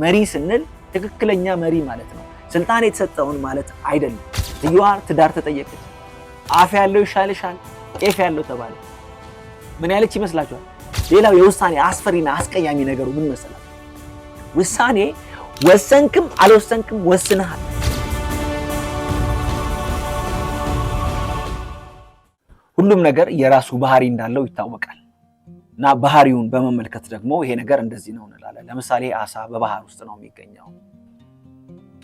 መሪ ስንል ትክክለኛ መሪ ማለት ነው። ስልጣን የተሰጠውን ማለት አይደለም። ሴትዮዋ ትዳር ተጠየቀች። አፍ ያለው ይሻልሻል፣ ጤፍ ያለው ተባለ። ምን ያለች ይመስላችኋል? ሌላው የውሳኔ አስፈሪና አስቀያሚ ነገሩ ምን መሰላችሁ? ውሳኔ ወሰንክም አልወሰንክም ወስነሃል። ሁሉም ነገር የራሱ ባህሪ እንዳለው ይታወቃል እና ባህሪውን በመመልከት ደግሞ ይሄ ነገር እንደዚህ ነው እንላለን። ለምሳሌ አሳ በባህር ውስጥ ነው የሚገኘው።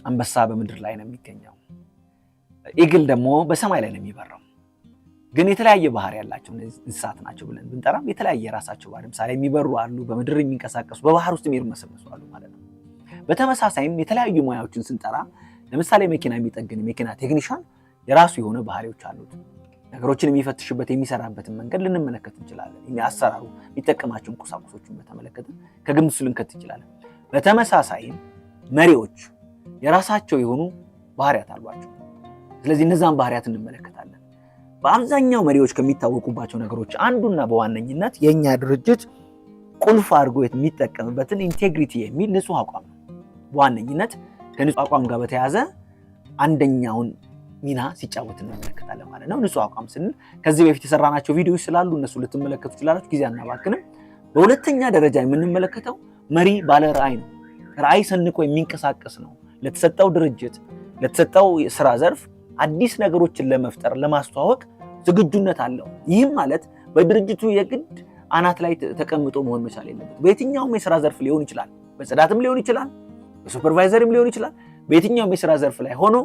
አንበሳ በምድር ላይ ነው የሚገኘው። ኢግል ደግሞ በሰማይ ላይ ነው የሚበረው። ግን የተለያየ ባህሪ ያላቸው እንስሳት ናቸው ብለን ብንጠራም የተለያየ የራሳቸው ባህሪ፣ ለምሳሌ የሚበሩ አሉ፣ በምድር የሚንቀሳቀሱ፣ በባህር ውስጥ የሚርመሰመሱ አሉ ማለት ነው። በተመሳሳይም የተለያዩ ሙያዎችን ስንጠራ ለምሳሌ መኪና የሚጠግን መኪና ቴክኒሻን የራሱ የሆነ ባህሪዎች አሉት። ነገሮችን የሚፈትሽበት የሚሰራበትን መንገድ ልንመለከት እንችላለን። የሚያሰራሩ የሚጠቀማቸውን ቁሳቁሶችን በተመለከተ ከግምት ልንከት እንችላለን። በተመሳሳይም መሪዎች የራሳቸው የሆኑ ባህሪያት አሏቸው። ስለዚህ እነዛን ባህሪያት እንመለከታለን። በአብዛኛው መሪዎች ከሚታወቁባቸው ነገሮች አንዱና በዋነኝነት የኛ ድርጅት ቁልፍ አድርጎ የሚጠቀምበትን ኢንቴግሪቲ የሚል ንጹህ አቋም ነው። በዋነኝነት ከንጹህ አቋም ጋር በተያያዘ አንደኛውን ሚና ሲጫወት እንመለከታለን ማለት ነው። ንጹህ አቋም ስንል ከዚህ በፊት የሰራናቸው ቪዲዮዎች ስላሉ እነሱ ልትመለከቱ ትችላላችሁ፣ ጊዜ አናባክንም። በሁለተኛ ደረጃ የምንመለከተው መሪ ባለ ራዕይ ነው። ራዕይ ሰንቆ የሚንቀሳቀስ ነው። ለተሰጠው ድርጅት ለተሰጠው ስራ ዘርፍ አዲስ ነገሮችን ለመፍጠር ለማስተዋወቅ ዝግጁነት አለው። ይህም ማለት በድርጅቱ የግድ አናት ላይ ተቀምጦ መሆን መቻል የለበት። በየትኛውም የስራ ዘርፍ ሊሆን ይችላል። በጽዳትም ሊሆን ይችላል፣ በሱፐርቫይዘርም ሊሆን ይችላል። በየትኛውም የስራ ዘርፍ ላይ ሆኖ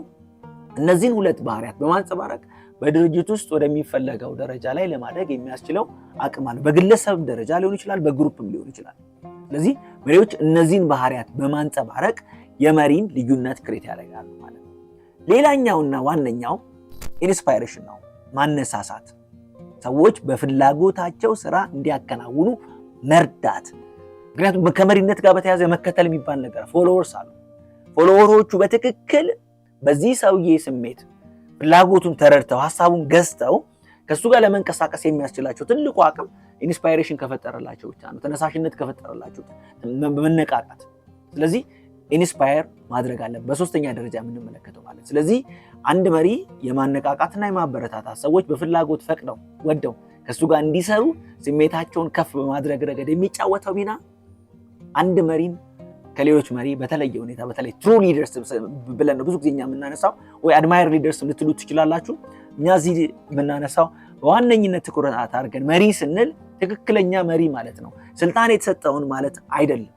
እነዚህን ሁለት ባህሪያት በማንጸባረቅ በድርጅት ውስጥ ወደሚፈለገው ደረጃ ላይ ለማደግ የሚያስችለው አቅም አለው። በግለሰብ ደረጃ ሊሆን ይችላል፣ በግሩፕም ሊሆን ይችላል። ስለዚህ መሪዎች እነዚህን ባህሪያት በማንጸባረቅ የመሪን ልዩነት ክሬት ያደርጋሉ ማለት ነው። ሌላኛውና ዋነኛው ኢንስፓይሬሽን ነው፣ ማነሳሳት፣ ሰዎች በፍላጎታቸው ስራ እንዲያከናውኑ መርዳት። ምክንያቱም ከመሪነት ጋር በተያያዘ መከተል የሚባል ነገር ፎሎወርስ አሉ። ፎሎወሮቹ በትክክል በዚህ ሰውዬ ስሜት ፍላጎቱን ተረድተው ሐሳቡን ገዝተው ከሱ ጋር ለመንቀሳቀስ የሚያስችላቸው ትልቁ አቅም ኢንስፓይሬሽን ከፈጠረላቸው ብቻ ነው። ተነሳሽነት ከፈጠረላቸው መነቃቃት። ስለዚህ ኢንስፓየር ማድረግ አለበት። በሶስተኛ ደረጃ የምንመለከተው ማለት። ስለዚህ አንድ መሪ የማነቃቃትና የማበረታታት ሰዎች በፍላጎት ፈቅደው ወደው ከሱ ጋር እንዲሰሩ ስሜታቸውን ከፍ በማድረግ ረገድ የሚጫወተው ሚና አንድ መሪን ከሌሎች መሪ በተለየ ሁኔታ በተለይ ትሩ ሊደርስ ብለን ነው ብዙ ጊዜ እኛ የምናነሳው፣ ወይ አድማየር ሊደርስ ልትሉ ትችላላችሁ። እኛ እዚህ የምናነሳው በዋነኝነት ትኩረት አድርገን መሪ ስንል ትክክለኛ መሪ ማለት ነው። ስልጣን የተሰጠውን ማለት አይደለም።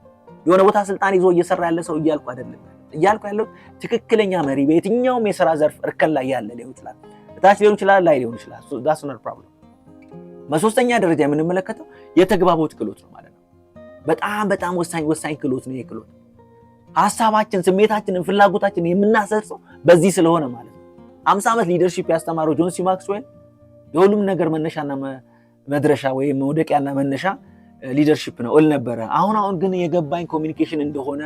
የሆነ ቦታ ስልጣን ይዞ እየሰራ ያለ ሰው እያልኩ አይደለም። እያልኩ ያለው ትክክለኛ መሪ በየትኛውም የሥራ ዘርፍ እርከን ላይ ያለ ሊሆን ይችላል፣ በታች ሊሆን ይችላል፣ ላይ ሊሆን ይችላል። that's not a problem። በሶስተኛ ደረጃ የምንመለከተው የተግባቦት ክህሎት ነው ማለት ነው። በጣም ወሳኝ ክህሎት ነው። የክህሎት ሐሳባችን፣ ስሜታችንን፣ ፍላጎታችንን የምናሰርጸው በዚህ ስለሆነ ማለት ነው። 50 ዓመት ሊደርሺፕ ያስተማረው ጆን ሲ ማክስዌል የሁሉም ነገር መነሻና መድረሻ ወይም መውደቂያና መነሻ ሊደርሺፕ ነው እል ነበረ። አሁን ግን የገባኝ ኮሚኒኬሽን እንደሆነ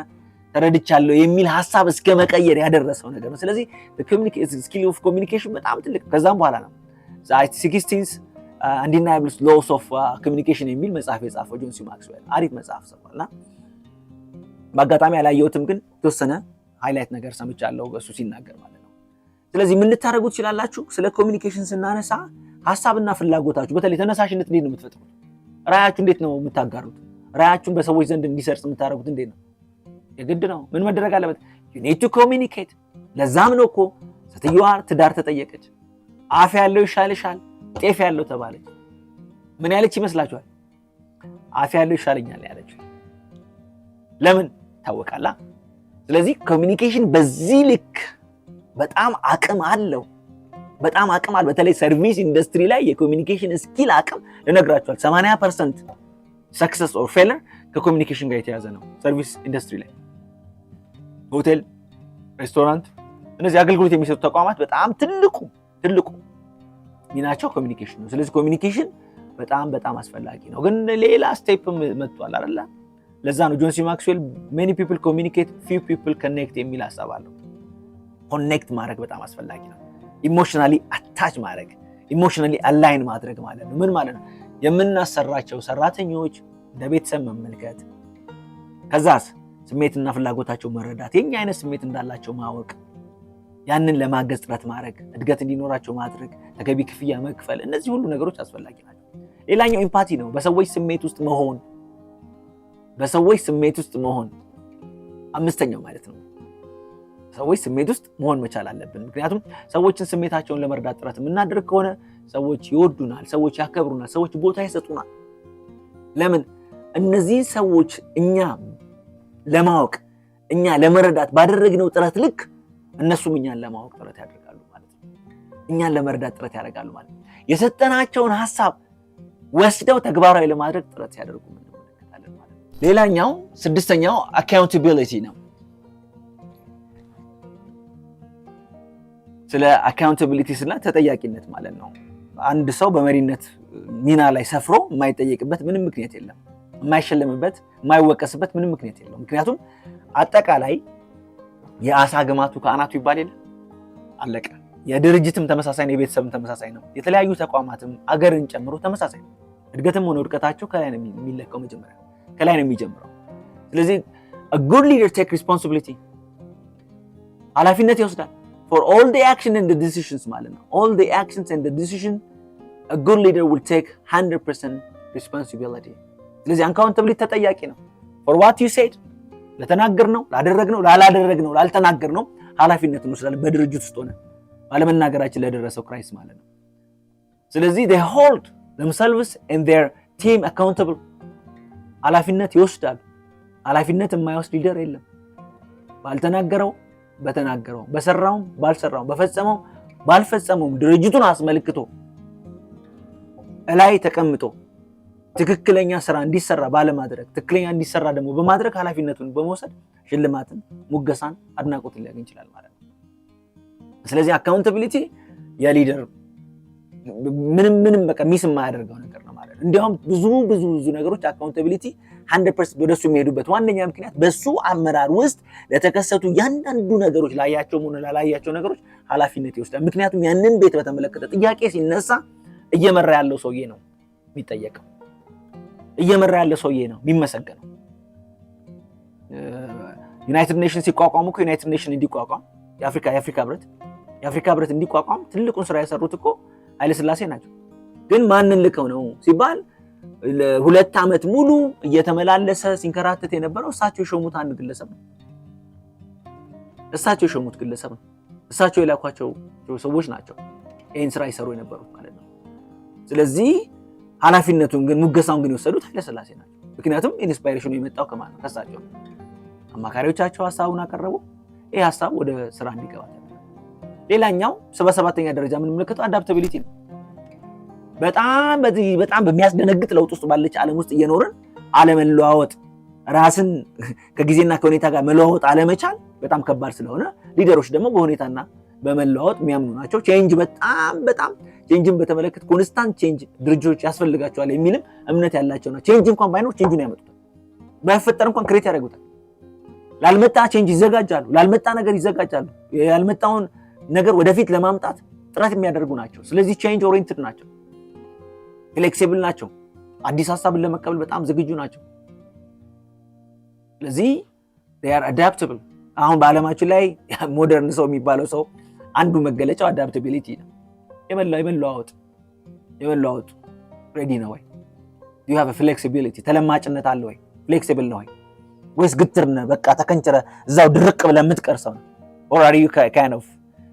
ተረድቻለሁ የሚል ሐሳብ እስከ መቀየር ያደረሰው ነገር ነው። ስለዚህ ስኪል ኦፍ ኮሚኒኬሽን በጣም ትልቅ። ከዛም በኋላ ነው 16 undeniable laws of communication የሚል መጽሐፍ የጻፈው ጆን ሲ ማክስዌል። አሪፍ መጽሐፍ ጽፏልና በአጋጣሚ ያላየሁትም ግን ተወሰነ ሃይላይት ነገር ሰምቻለሁ እሱ ሲናገር ማለት ነው። ስለዚህ ምን ልታደርጉ ትችላላችሁ? ስለ ኮሚኒኬሽን ስናነሳ ሐሳብና ፍላጎታችሁ በተለይ ተነሳሽነት እንዴት ነው የምትፈጥሩት? ራያችሁ እንዴት ነው የምታጋሩት? ራያችሁን በሰዎች ዘንድ እንዲሰርጽ የምታደርጉት እንዴት ነው? የግድ ነው ምን መደረግ አለበት? you need to communicate። ለዛም ነው እኮ ሴትዮዋ ትዳር ተጠየቀች። አፍ ያለው ይሻልሻል፣ ጤፍ ያለው ተባለች። ምን ያለች ይመስላችኋል? አፍ ያለው ይሻለኛል ያለችው። ለምን ታወቃላ? ስለዚህ ኮሚኒኬሽን በዚህ ልክ በጣም አቅም አለው። በተለይ ሰርቪስ ኢንዱስትሪ ላይ የኮሚኒኬሽን ስኪል አቅም ልነግራችኋል። 80% ሰክሰስ ኦር ፌለር ከኮሚኒኬሽን ጋር የተያዘ ነው። ሰርቪስ ኢንዱስትሪ ላይ ሆቴል፣ ሬስቶራንት፣ እነዚህ አገልግሎት የሚሰጡ ተቋማት በጣም ትልቁ ሚናቸው ኮሚኒኬሽን ነው። ስለዚህ ኮሚኒኬሽን በጣም አስፈላጊ ነው። ግን ሌላ ስቴፕ መጥቷል አይደል? ለዛ ነው ጆን ሲ ማክስዌል many people communicate few people connect የሚል ሐሳብ አለው። ኮኔክት ማድረግ በጣም አስፈላጊ ነው። ኢሞሽናሊ አታች ማድረግ፣ ኢሞሽናሊ አላይን ማድረግ ማለት ነው። ምን ማለት ነው? የምናሰራቸው ሰራተኞች እንደ ቤተሰብ መመልከት፣ ከዛስ ስሜትና ፍላጎታቸው መረዳት፣ የኛ አይነት ስሜት እንዳላቸው ማወቅ፣ ያንን ለማገዝ ጥረት ማድረግ፣ እድገት እንዲኖራቸው ማድረግ፣ ተገቢ ክፍያ መክፈል፣ እነዚህ ሁሉ ነገሮች አስፈላጊ ናቸው። ሌላኛው ኢምፓቲ ነው። በሰዎች ስሜት ውስጥ መሆን አምስተኛው ማለት ነው። ሰዎች ስሜት ውስጥ መሆን መቻል አለብን። ምክንያቱም ሰዎችን ስሜታቸውን ለመረዳት ጥረት የምናደርግ ከሆነ ሰዎች ይወዱናል፣ ሰዎች ያከብሩናል፣ ሰዎች ቦታ ይሰጡናል። ለምን? እነዚህ ሰዎች እኛ ለማወቅ እኛ ለመረዳት ባደረግነው ጥረት ልክ እነሱም እኛን ለማወቅ ጥረት ያደርጋሉ ማለት ነው። እኛን ለመረዳት ጥረት ያደርጋሉ ማለት ነው። የሰጠናቸውን ሐሳብ ወስደው ተግባራዊ ለማድረግ ጥረት ሲያደርጉ እንመለከታለን ማለት ነው። ሌላኛው ስድስተኛው አካውንታቢሊቲ ነው። ስለ አካውንታቢሊቲ ስለ ተጠያቂነት ማለት ነው። አንድ ሰው በመሪነት ሚና ላይ ሰፍሮ የማይጠየቅበት ምንም ምክንያት የለም። የማይሸለምበት የማይወቀስበት ምንም ምክንያት የለም። ምክንያቱም አጠቃላይ የአሳ ግማቱ ከአናቱ ይባል የለ አለቀ። የድርጅትም ተመሳሳይ ነው፣ የቤተሰብም ተመሳሳይ ነው። የተለያዩ ተቋማትም አገርን ጨምሮ ተመሳሳይ ነው። እድገትም ሆነ ውድቀታቸው ከላይ ነው የሚለካው፣ መጀመሪያ ከላይ ነው የሚጀምረው። ስለዚህ a good leader take responsibility ኃላፊነት ይወስዳል for all the action and the decisions ማለት ነው። all the actions and the decision a good leader will take 100% responsibility። ስለዚህ accountability ተጠያቂ ነው for what you said፣ ለተናገርነው፣ ላደረግነው፣ ላላደረግነው፣ ላልተናገርነው ኃላፊነት እንወስዳለን። በድርጅት ውስጥ ሆነ ባለመናገራችን ለደረሰው ክራይስ ማለት ነው። ስለዚህ they hold themselves and their team accountable ኃላፊነት ይወስዳሉ። ኃላፊነት የማይወስድ ሊደር የለም። ባልተናገረው በተናገረው፣ በሰራውም ባልሰራውም፣ በፈጸመው ባልፈጸመውም ድርጅቱን አስመልክቶ እላይ ተቀምጦ ትክክለኛ ስራ እንዲሰራ ባለማድረግ፣ ትክክለኛ እንዲሰራ ደግሞ በማድረግ ኃላፊነቱን በመውሰድ ሽልማትን፣ ሙገሳን፣ አድናቆትን ሊያገኝ ይችላል ማለት ነው። ስለዚህ አካውንታቢሊቲ የሊደር ምንም በቃ ሚስ የማያደርገው ነገር ነው ማለት ነው። እንዲያውም ብዙ ነገሮች አካውንታቢሊቲ 100% ወደሱ የሚሄዱበት ዋነኛ ምክንያት በሱ አመራር ውስጥ ለተከሰቱ ያንዳንዱ ነገሮች ላያቸው ሆነ ላላያቸው ነገሮች ኃላፊነት ይወስዳል። ምክንያቱም ያንን ቤት በተመለከተ ጥያቄ ሲነሳ እየመራ ያለው ሰውዬ ነው የሚጠየቀው፣ እየመራ ያለው ሰውዬ ነው የሚመሰገነው። ዩናይትድ ኔሽንስ ሲቋቋሙ እኮ ዩናይትድ ኔሽን እንዲቋቋም የአፍሪካ ህብረት እንዲቋቋም ትልቁን ስራ የሰሩት እኮ ኃይለ ሥላሴ ናቸው። ግን ማንን ልከው ነው ሲባል ለ2 ዓመት ሙሉ እየተመላለሰ ሲንከራተት የነበረው እሳቸው የሾሙት አንድ ግለሰብ ነው። እሳቸው የሾሙት ግለሰብ ነው። እሳቸው የላኳቸው ሰዎች ናቸው ይህን ስራ ይሰሩ የነበሩት ማለት ነው። ስለዚህ ኃላፊነቱን ግን ሙገሳውን ግን የወሰዱት ኃይለ ሥላሴ ናቸው። ምክንያቱም ኢንስፓይሬሽኑ የመጣው ከማን ነው? ከእሳቸው። አማካሪዎቻቸው ሀሳቡን አቀረቡ። ይህ ሀሳብ ወደ ስራ እንዲገባ። ሌላኛው 77ኛ ደረጃ የምንመለከተው አዳፕታቢሊቲ ነው። በጣም በሚያስደነግጥ ለውጥ ውስጥ ባለች ዓለም ውስጥ እየኖርን አለመለዋወጥ፣ ራስን ከጊዜና ከሁኔታ ጋር መለዋወጥ አለመቻል በጣም ከባድ ስለሆነ ሊደሮች ደግሞ በሁኔታና በመለዋወጥ የሚያምኑ ናቸው። ቼንጅ በጣም ቼንጅን በተመለከተ ኮንስታንት ቼንጅ ድርጅቶች ያስፈልጋቸዋል የሚልም እምነት ያላቸው ናቸው። ቼንጅ እንኳን ባይኖር ቼንጁን ያመጡታል። ባይፈጠር እንኳን ክሬት ያደርጉታል። ላልመጣ ቼንጅ ይዘጋጃሉ። ላልመጣ ነገር ይዘጋጃሉ። ያልመጣውን ነገር ወደፊት ለማምጣት ጥረት የሚያደርጉ ናቸው። ስለዚህ ቼንጅ ኦሪየንትድ ናቸው። ፍሌክሲብል ናቸው። አዲስ ሀሳብን ለመቀበል በጣም ዝግጁ ናቸው። ስለዚህ they are adaptable። አሁን በዓለማችን ላይ ሞደርን ሰው የሚባለው ሰው አንዱ መገለጫው አዳፕታቢሊቲ ነው። የመለዋወጥ ሬዲ ነው ወይ? you have a flexibility ተለማጭነት አለ ወይ? ፍሌክሲብል ነው ወይ? ወይስ ግትር ነህ? በቃ ተከንቸረ እዛው ድርቅ ብለህ የምትቀር ሰው ነው? or are you kind of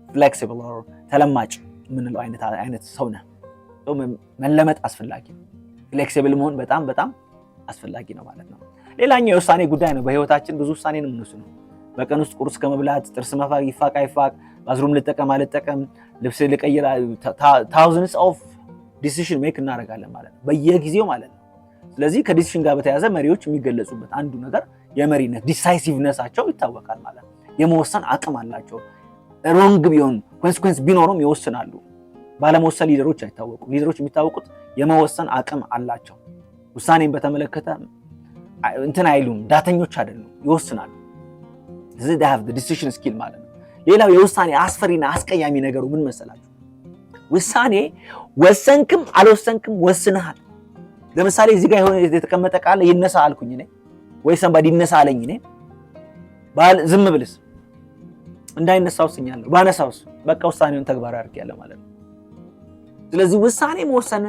flexible or ተለማጭ የምንለው አይነት ሰው ነህ? መለመጥ አስፈላጊ ነው። ፍሌክሲብል መሆን በጣም አስፈላጊ ነው ማለት ነው። ሌላኛው የውሳኔ ጉዳይ ነው። በህይወታችን ብዙ ውሳኔ ነው የምንወስነው። በቀን ውስጥ ቁርስ ከመብላት፣ ጥርስ መፋቅ ይፋቅ አይፋቅ፣ ባዝሩም ልጠቀም አልጠቀም፣ ልብስ ልቀይር፣ ታውዘንድስ ኦፍ ዲሲሽን ሜክ እናደርጋለን ማለት ነው በየጊዜው ማለት ነው። ስለዚህ ከዲሲሽን ጋር በተያያዘ መሪዎች የሚገለጹበት አንዱ ነገር የመሪነት ዲሳይሲቭነሳቸው ይታወቃል ማለት ነው። የመወሰን አቅም አላቸው። ሮንግ ቢሆን ኮንሲኩዌንስ ቢኖርም ይወስናሉ። ባለመወሰን ሊደሮች አይታወቁም። ሊደሮች የሚታወቁት የመወሰን አቅም አላቸው። ውሳኔን በተመለከተ እንትን አይሉም፣ ዳተኞች አይደሉም፣ ይወስናሉ። ስለዚህ they have the decision skill ማለት ነው። ሌላው የውሳኔ አስፈሪና አስቀያሚ ነገሩ ምን መሰላችሁ? ውሳኔ ወሰንክም አልወሰንክም ወስነሃል። ለምሳሌ እዚህ ጋር የሆነ የተቀመጠ ቃል ይነሳ አልኩኝ እኔ ወይ ሰንባዲ ይነሳ አለኝ እኔ ዝም ብልስ እንዳይነሳ ወስኛለሁ፣ ባነሳውስ በቃ ውሳኔውን ተግባራዊ አድርጌያለሁ ማለት ነው። ስለዚህ ውሳኔ መወሰን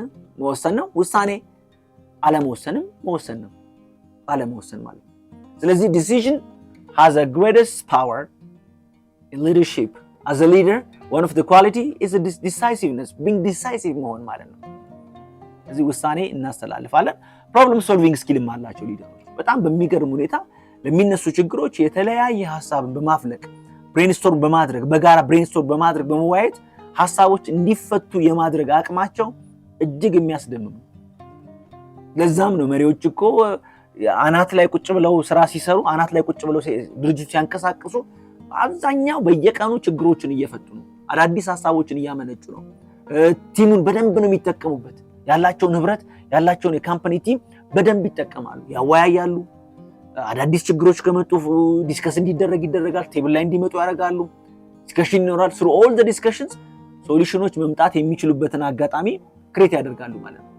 ነው። ውሳኔ አለመወሰንም መወሰን ነው፣ አለመወሰን ማለት ነው። ስለዚህ decision has a greatest power in leadership. As a leader, one of the quality is a decisiveness, being decisive መሆን ማለት ነው። እዚህ ውሳኔ እናስተላልፋለን። ፕሮብለም ሶልቪንግ ስኪልም አላቸው ሊደሮች። በጣም በሚገርም ሁኔታ ለሚነሱ ችግሮች የተለያየ ሐሳብን በማፍለቅ ብሬንስቶርም በማድረግ በጋራ ብሬንስቶርም በማድረግ በመወያየት ሐሳቦች እንዲፈቱ የማድረግ አቅማቸው እጅግ የሚያስደምም ነው። ለዛም ነው መሪዎች እኮ አናት ላይ ቁጭ ብለው ስራ ሲሰሩ፣ አናት ላይ ቁጭ ብለው ድርጅቱ ሲያንቀሳቅሱ አብዛኛው በየቀኑ ችግሮችን እየፈቱ ነው። አዳዲስ ሐሳቦችን እያመነጩ ነው። ቲሙን በደንብ ነው የሚጠቀሙበት። ያላቸውን ህብረት ያላቸውን የካምፓኒ ቲም በደንብ ይጠቀማሉ፣ ያወያያሉ። አዳዲስ ችግሮች ከመጡ ዲስከስ እንዲደረግ ይደረጋል። ቴብል ላይ እንዲመጡ ያደርጋሉ። ዲስከሽን ይኖራል። through all the discussions ሶሉሽኖች መምጣት የሚችሉበትን አጋጣሚ ክሬት ያደርጋሉ ማለት ነው።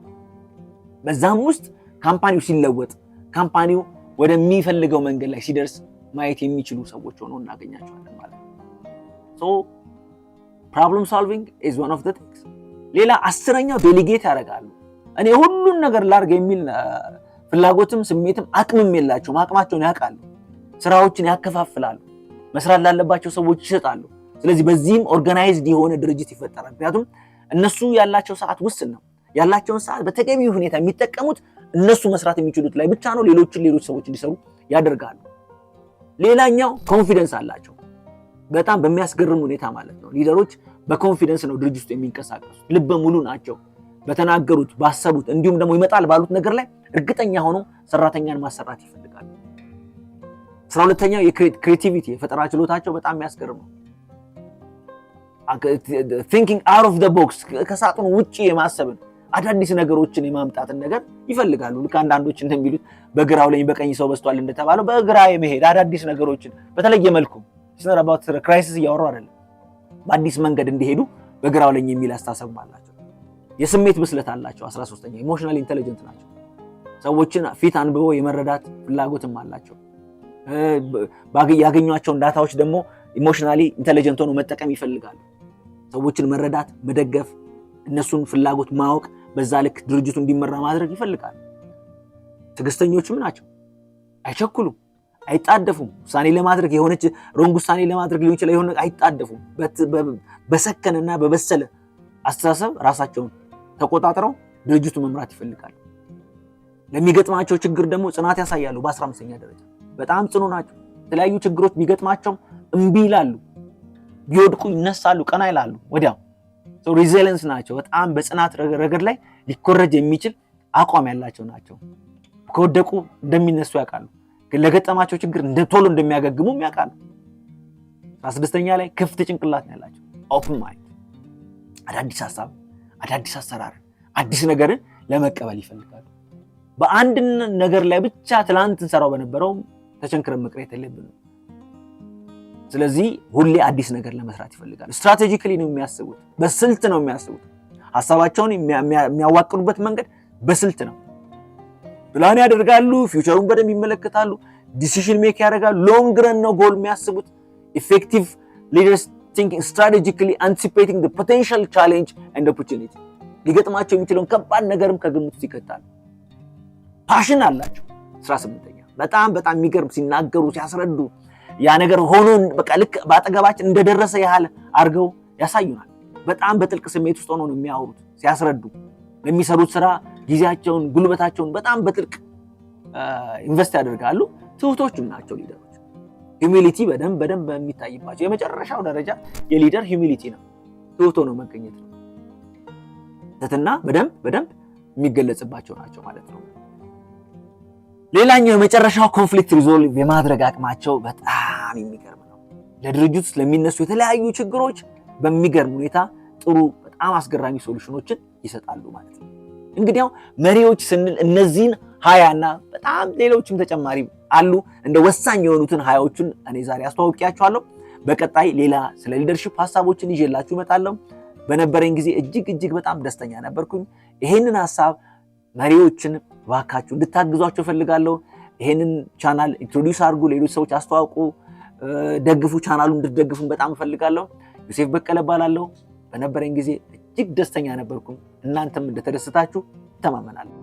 በዛም ውስጥ ካምፓኒው ሲለወጥ ካምፓኒው ወደሚፈልገው መንገድ ላይ ሲደርስ ማየት የሚችሉ ሰዎች ሆነው እናገኛቸዋለን ማለት ነው። so problem solving is one of the things። ሌላ 10ኛው ዴሊጌት ያደርጋሉ። እኔ ሁሉን ነገር ላድርግ የሚል ፍላጎትም ስሜትም አቅምም የላቸውም። አቅማቸውን ያውቃሉ። ስራዎችን ያከፋፍላሉ። መስራት ላለባቸው ሰዎች ይሰጣሉ። ስለዚህ በዚህም ኦርጋናይዝድ የሆነ ድርጅት ይፈጠራል። ምክንያቱም እነሱ ያላቸው ሰዓት ውስን ነው። ያላቸውን ሰዓት በተገቢው ሁኔታ የሚጠቀሙት እነሱ መስራት የሚችሉት ላይ ብቻ ነው። ሌሎች ሰዎች እንዲሰሩ ያደርጋሉ። ሌላኛው ኮንፊደንስ አላቸው። በጣም በሚያስገርም ሁኔታ ማለት ነው። ሊደሮች በኮንፊደንስ ነው ድርጅት ውስጥ የሚንቀሳቀሱት። ልበ ሙሉ ናቸው። በተናገሩት ባሰቡት፣ እንዲሁም ደግሞ ይመጣል ባሉት ነገር ላይ እርግጠኛ ሆኖ ሰራተኛን ማሰራት ይፈልጋሉ። 12ኛው የክሬቲቪቲ የፈጠራ ችሎታቸው በጣም የሚያስገርም ነው። thinking out of the box ከሳጥኑ ውጪ የማሰብን አዳዲስ ነገሮችን የማምጣትን ነገር ይፈልጋሉ። ልክ አንዳንዶች እንደሚሉት በግራው ላይ በቀኝ ሰው በስቷል እንደተባለው በግራ የመሄድ አዳዲስ ነገሮችን በተለየ መልኩ ሲነር about ክራይሲስ እያወሩ አይደለም፣ በአዲስ መንገድ እንዲሄዱ በግራው ላይ የሚል አስተሳሰብ አላቸው። የስሜት ብስለት አላቸው። 13ኛ ኢሞሽናል ኢንተለጀንት ናቸው። ሰዎችን ፊት አንብበው የመረዳት ፍላጎትም አላቸው። ያገኟቸውን ዳታዎች ደግሞ ኢሞሽናሊ ኢንተለጀንት ሆነው መጠቀም ይፈልጋሉ። ሰዎችን መረዳት፣ መደገፍ፣ እነሱን ፍላጎት ማወቅ፣ በዛ ልክ ድርጅቱ እንዲመራ ማድረግ ይፈልጋሉ። ትዕግስተኞችም ናቸው። አይቸኩሉም፣ አይጣደፉም። ውሳኔ ለማድረግ የሆነች ሮንግ ውሳኔ ለማድረግ ሊሆን ይችላል የሆነ አይጣደፉም። በሰከነና በበሰለ አስተሳሰብ ራሳቸውን ተቆጣጥረው ድርጅቱ መምራት ይፈልጋሉ። ለሚገጥማቸው ችግር ደግሞ ጽናት ያሳያሉ። በ15ኛ ደረጃ በጣም ጽኑ ናቸው። የተለያዩ ችግሮች ቢገጥማቸው እምቢ ይላሉ። ቢወድቁ ይነሳሉ፣ ቀና ይላሉ ወዲያው። ሪዚሊየንስ ናቸው። በጣም በጽናት ረገድ ላይ ሊኮረጅ የሚችል አቋም ያላቸው ናቸው። ከወደቁ እንደሚነሱ ያውቃሉ። ግን ለገጠማቸው ችግር ቶሎ እንደሚያገግሙም ያውቃሉ። 16ኛ ላይ ክፍት ጭንቅላት ነው ያላቸው። ኦፕን ማይንድ፣ አዳዲስ ሐሳብ፣ አዳዲስ አሰራር፣ አዲስ ነገርን ለመቀበል ይፈልጋሉ። በአንድ ነገር ላይ ብቻ ትላንት እንሰራው በነበረው ተቸንክረን መቅረት የለብንም። ስለዚህ ሁሌ አዲስ ነገር ለመስራት ይፈልጋሉ። ስትራቴጂካሊ ነው የሚያስቡት፣ በስልት ነው የሚያስቡት። ሐሳባቸውን የሚያዋቅሩበት መንገድ በስልት ነው። ፕላን ያደርጋሉ፣ ፊውቸሩን በደንብ ይመለከታሉ፣ ዲሲዥን ሜክ ያደርጋሉ። ሎንግ ረን ነው ጎል የሚያስቡት። ኢፌክቲቭ ሊደርስ ቲንኪንግ ስትራቴጂካሊ አንቲሲፔቲንግ ዘ ፖቴንሻል ቻሌንጅ ኤንድ ኦፖርቹኒቲ። ሊገጥማቸው የሚችለውን ከባድ ነገርም ከግምት ውስጥ ይከታሉ። ፓሽን አላቸው። 18ኛ በጣም የሚገርም ሲናገሩ ሲያስረዱ ያ ነገር ሆኖ በቃ ልክ ባጠገባችን እንደደረሰ ያህል አድርገው ያሳዩናል። በጣም በጥልቅ ስሜት ውስጥ ሆነው ነው የሚያወሩት ሲያስረዱ። ለሚሰሩት ስራ ጊዜያቸውን፣ ጉልበታቸውን በጣም በጥልቅ ኢንቨስት ያደርጋሉ። ትሁቶችም ናቸው ሊደሮች። ሂዩሚሊቲ በደንብ የሚታይባቸው የመጨረሻው ደረጃ የሊደር ሂዩሚሊቲ ነው። ትሁቶ ነው መገኘት ነው። ትህትና በደንብ የሚገለጽባቸው ናቸው ማለት ነው። ሌላኛው የመጨረሻው ኮንፍሊክት ሪዞልቭ የማድረግ አቅማቸው በጣም የሚገርም ነው። ለድርጅት ውስጥ ለሚነሱ የተለያዩ ችግሮች በሚገርም ሁኔታ ጥሩ በጣም አስገራሚ ሶሉሽኖችን ይሰጣሉ ማለት ነው። እንግዲህ መሪዎች ስንል እነዚህን 20 እና በጣም ሌሎችም ተጨማሪ አሉ። እንደ ወሳኝ የሆኑትን 20ዎቹን እኔ ዛሬ አስተዋውቂያችኋለሁ። በቀጣይ ሌላ ስለ ሊደርሺፕ ሐሳቦችን ይዤላችሁ እመጣለሁ። በነበረኝ ጊዜ እጅግ በጣም ደስተኛ ነበርኩኝ። ይሄንን ሐሳብ መሪዎችን ባካችሁ እንድታግዟቸው ፈልጋለሁ። ይሄንን ቻናል ኢንትሮዲዩስ አድርጉ፣ ሌሎች ሰዎች አስተዋውቁ። ደግፉ፣ ቻናሉን እንድትደግፉን በጣም እፈልጋለሁ። ዮሴፍ በቀለ እባላለሁ። በነበረኝ ጊዜ እጅግ ደስተኛ ነበርኩ። እናንተም እንደተደሰታችሁ እተማመናለሁ።